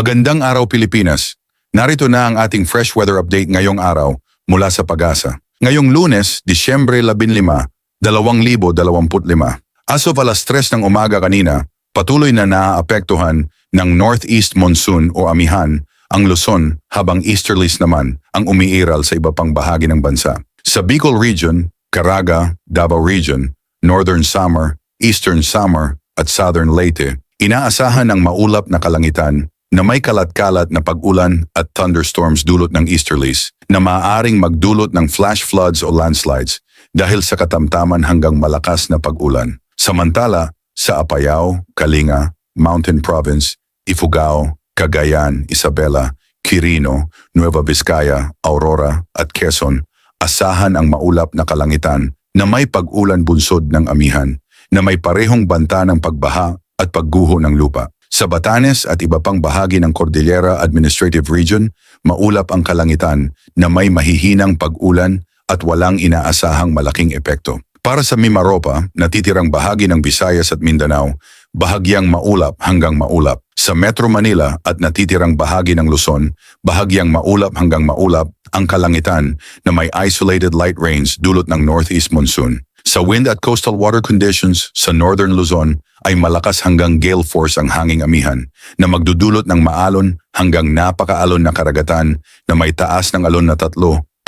Magandang araw Pilipinas. Narito na ang ating fresh weather update ngayong araw mula sa Pag-asa. Ngayong Lunes, Disyembre 15, 2025. As of alas 3 ng umaga kanina, patuloy na naaapektuhan ng northeast monsoon o amihan ang Luzon habang easterlies naman ang umiiral sa iba pang bahagi ng bansa. Sa Bicol Region, Caraga, Davao Region, Northern Samar, Eastern Samar at Southern Leyte, inaasahan ang maulap na kalangitan na may kalat-kalat na pag-ulan at thunderstorms dulot ng easterlies na maaaring magdulot ng flash floods o landslides dahil sa katamtaman hanggang malakas na pag-ulan. Samantala, sa Apayao, Kalinga, Mountain Province, Ifugao, Cagayan, Isabela, Quirino, Nueva Vizcaya, Aurora at Quezon, asahan ang maulap na kalangitan na may pag-ulan bunsod ng amihan na may parehong banta ng pagbaha at pagguho ng lupa. Sa Batanes at iba pang bahagi ng Cordillera Administrative Region, maulap ang kalangitan na may mahihinang pag-ulan at walang inaasahang malaking epekto. Para sa Mimaropa, natitirang bahagi ng Visayas at Mindanao, bahagyang maulap hanggang maulap. Sa Metro Manila at natitirang bahagi ng Luzon, bahagyang maulap hanggang maulap ang kalangitan na may isolated light rains dulot ng northeast monsoon. Sa wind at coastal water conditions sa Northern Luzon ay malakas hanggang gale force ang hanging amihan na magdudulot ng maalon hanggang napakaalon na karagatan na may taas ng alon na 3.1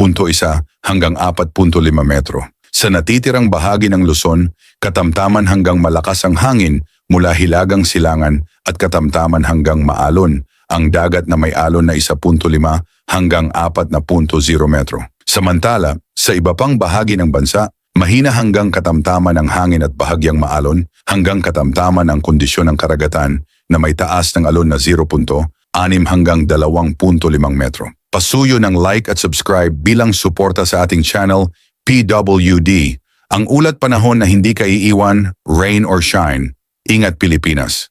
hanggang 4.5 metro. Sa natitirang bahagi ng Luzon, katamtaman hanggang malakas ang hangin mula Hilagang Silangan at katamtaman hanggang maalon ang dagat na may alon na 1.5 hanggang 4.0 metro. Samantala, sa iba pang bahagi ng bansa, mahina hanggang katamtaman ang hangin at bahagyang maalon hanggang katamtaman ang kondisyon ng karagatan na may taas ng alon na 0.6 hanggang 2.5 metro. Pasuyo ng like at subscribe bilang suporta sa ating channel PWD. Ang ulat panahon na hindi ka iiwan, rain or shine. Ingat Pilipinas!